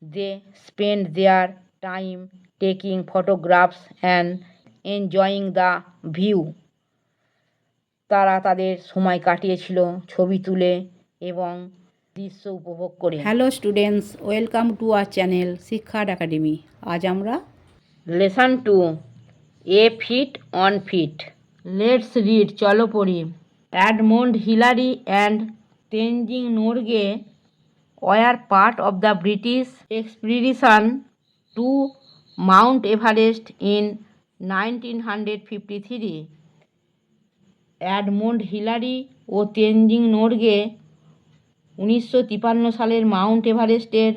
They spent their time taking photographs and enjoying the view. তারা তাদের সময় কাটিয়েছিল ছবি তুলে এবং দৃশ্য উপভোগ করে। Hello students, welcome to our channel Shiksha academy. আজ আমরা লেসন 2 এ fit on fit. Let's read, চলো পড়ি। Edmund Hillary and Tenzing Norgay were part of the British expedition to Mount Everest in 1953। Edmund Hillary ও তেনজিং নোরগে 1953 সালের মাউন্ট এভারেস্টের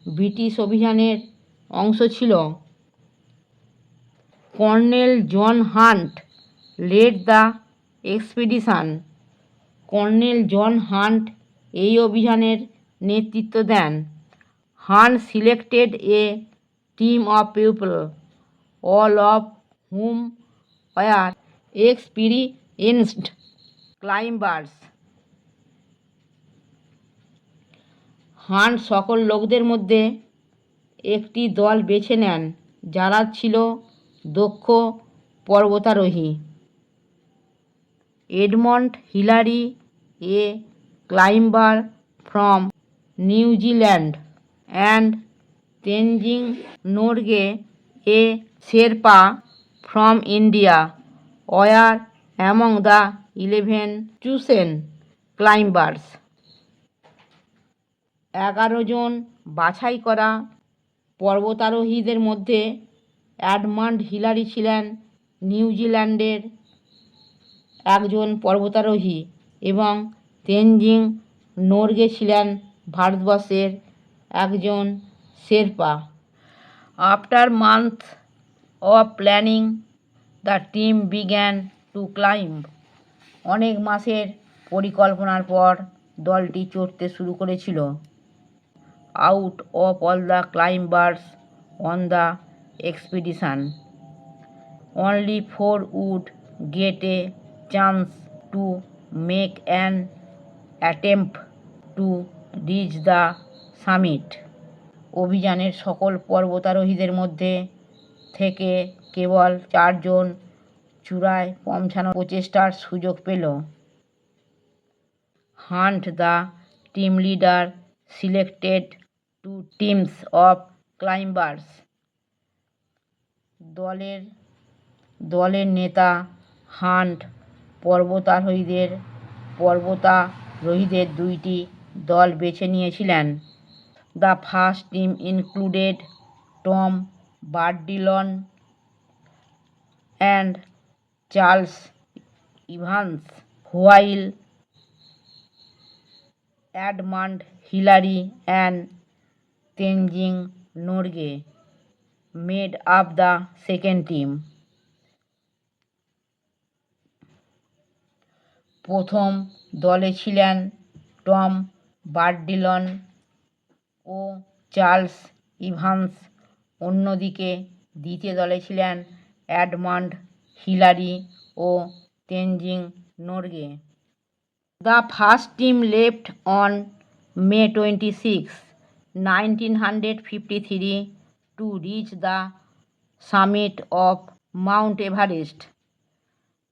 ব্রিটিশ অভিযানের অংশ ছিল। Colonel John Hunt led the expedition. Colonel John Hunt এই অভিযানের নেতৃত্ব দেন। Hunt selected a team of people, all of whom were experienced climbers. হান্ট সকল লোকদের মধ্যে একটি দল বেছে নেন যারা ছিল দক্ষ পর্বতারোহী। Edmund Hillary a climber from New Zealand and Tenzing Norgay a Sherpa from India were among the 11 chosen climbers. 11 জন বাছাই করা পর্বতারোহীদের মধ্যে এডমন্ড হিলারি ছিলেন নিউজিল্যান্ডের একজন পর্বতারোহী এবং তেনজিং নোরগে ছিলেন ভারতবর্ষের একজন শেরপা। After month of planning the team began to climb. অনেক মাসের পরিকল্পনার পর দলটি চড়তে শুরু করেছিল। Out of all the climbers on the expedition, only 4 would get a chance to make an attempt to reach the summit. অভিযানের সকল পর্বতারোহীদের মধ্যে থেকে কেবল 4 জন চূড়ায় পৌঁছানোর প্রচেষ্টার সুযোগ পেল। Hunt the team leader selected 2 teams of climbers. দলের নেতা হান্ট পর্বতারোহীদের 2টি দল বেছে নিয়েছিলেন। The first team included Tom Bourdillon and Charles Evans, while Edmund Hillary and Tenzing Norgay made up the second team. প্রথম দলে ছিলেন টম বার্ডিলন ও চার্লস ইভান্স, অন্যদিকে দ্বিতীয় দলে ছিলেন এডমন্ড হিলারি ও Tenzing Norgay. The first team left on May 26, 1953 to reach the summit of Mount Everest.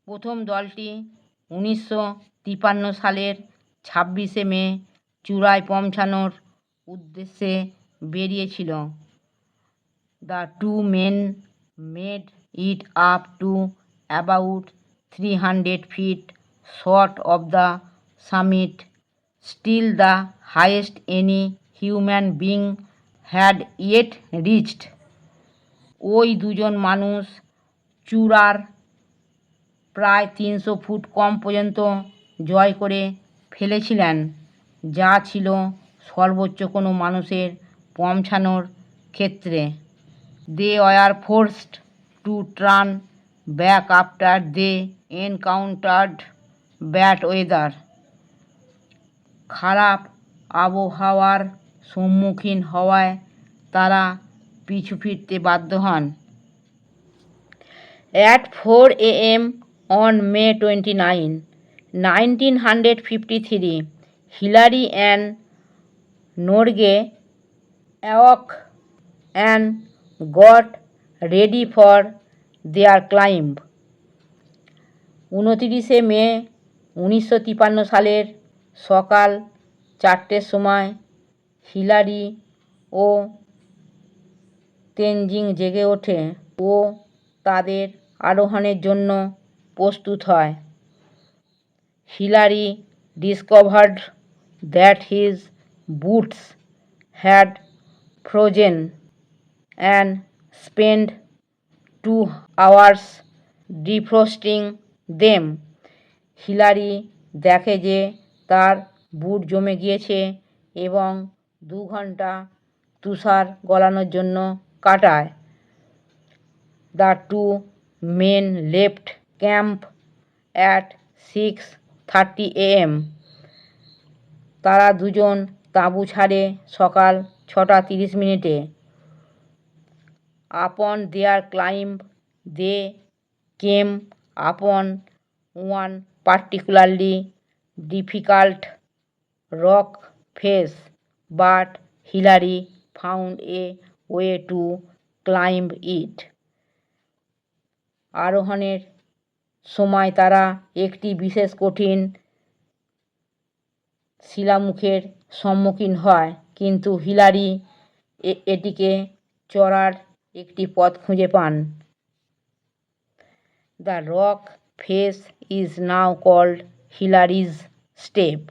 প্রথম দলটি 1953 সালের 26শে মে চূড়ায় পৌঁছানোর উদ্দেশ্যে বেরিয়েছিল। The 2 men made it up to about 300 feet short of the summit, still the highest any human being had yet reached. ওই 2 জন মানুষ চূড়ার প্রায় 300 ফুট কম পর্যন্ত জয় করে ফেলেছিলেন, যা ছিল সর্বোচ্চ কোনো মানুষের পৌঁছানোর ক্ষেত্রে। They were forced to turn back after they encountered bad weather. খারাপ আবহাওয়ার সম্মুখীন হওয়ায় তারা পিছু ফিরতে বাধ্য হন। At 4 a.m. on May 29, 1953, Hillary and Norgay awoke and got ready for their climb. 29 মে 1953 সালের সকাল 4টের সময় হিলারি ও তেনজিং জেগে ওঠে ও তাদের আরোহণের জন্য প্রস্তুত হয়। Hillary discovered that his boots had frozen and spent 2 hours defrosting them. Hillary দেখে যে তার বুট জমে গিয়েছে এবং 2 ঘন্টা তুষার গলানোর জন্য কাটায়। The two men left camp at 6:30 AM. তারা দুজন তাঁবু ছাড়ে সকাল 6:30 Upon their climb, they came upon one particularly difficult rock face, but Hillary found a way to climb it. আরোহণের সময় তারা একটি বিশেষ কঠিন শিলামুখের সম্মুখীন হয়, কিন্তু হিলারি এটিকে চড়ার একটি পথ খুঁজে পান। The rock face is now called Hillary's Step.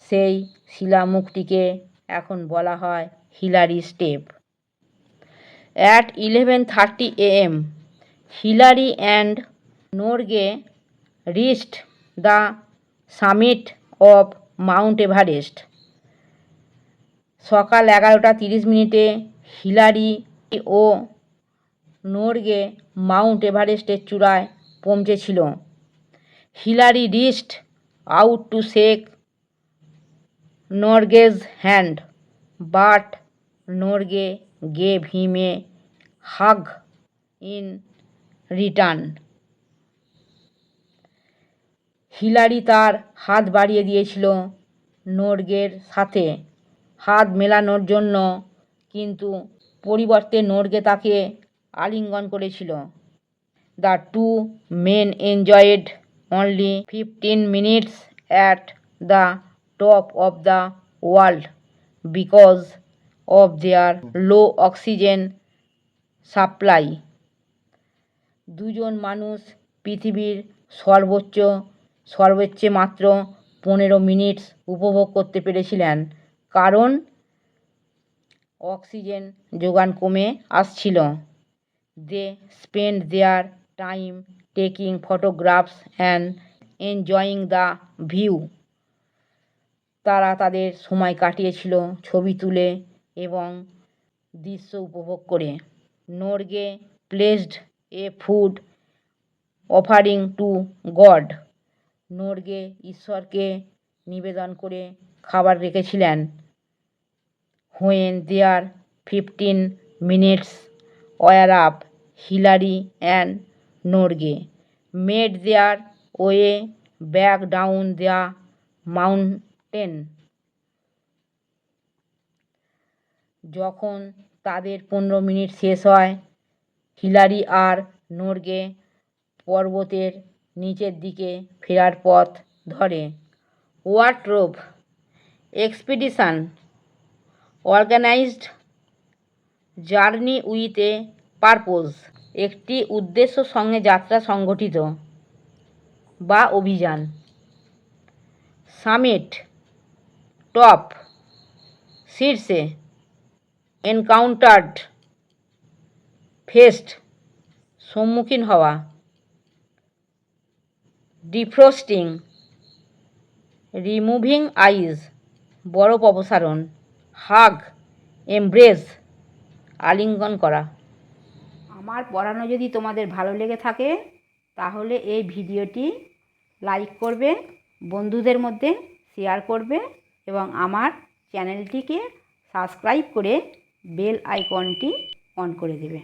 সেই শিলামুখটিকে এখন বলা হয় Hillary step. At 11:30 AM, Hillary and Norgay reached the summit of Mount Everest. সকাল 11:30 হিলারি ও নোরগে মাউন্ট এভারেস্টের চূড়ায় পৌঁছেছিল। Hillary reached out to shake Norgay's hand, but Norgay gave him a hug in return. Hillary তার হাত বাড়িয়ে দিয়েছিল নোরগের সাথে হাত মেলানোর জন্য, কিন্তু পরিবর্তে নোরগে তাকে আলিঙ্গন করেছিল। The two men enjoyed only 15 minutes at the top of the world because of their low oxygen supply. দুজন মানুষ পৃথিবীর সর্বোচ্চে মাত্র 15 মিনিট উপভোগ করতে পেরেছিলেন, কারণ অক্সিজেন যোগান কমে আসছিল। They spent their time taking photographs and enjoying the view. তারা তাদের সময় কাটিয়েছিল ছবি তুলে এবং দৃশ্য উপভোগ করে। Norgay placed a food offering to God. Norgay ঈশ্বরকে নিবেদন করে খাবার রেখেছিলেন। When their 15 minutes were up, Hillary and Norgay made their way back down the mountain. যখন তাদের 15 মিনিট শেষ হয়, হিলারি আর নোরগে পর্বতের নিচের দিকে ফেরার পথ ধরে। ওয়ার্ডরোব expedition organised journey with a purpose. একটি উদ্দেশ্য সঙ্গে যাত্রা সংগঠিত বা অভিযান। সামিট টপ শীর্ষে। এনকাউন্টার্ড ফেস্ট সম্মুখীন হওয়া। ডিফ্রস্টিং রিমুভিং আইস বরফ অপসারণ। হাগ এমব্রেস আলিঙ্গন করা। আমার পড়ানো যদি তোমাদের ভালো লেগে থাকে তাহলে এই ভিডিওটি লাইক করবে, বন্ধুদের মধ্যে শেয়ার করবে এবং আমার চ্যানেলটিকে সাবস্ক্রাইব করে বেল আইকনটি অন করে দেবে।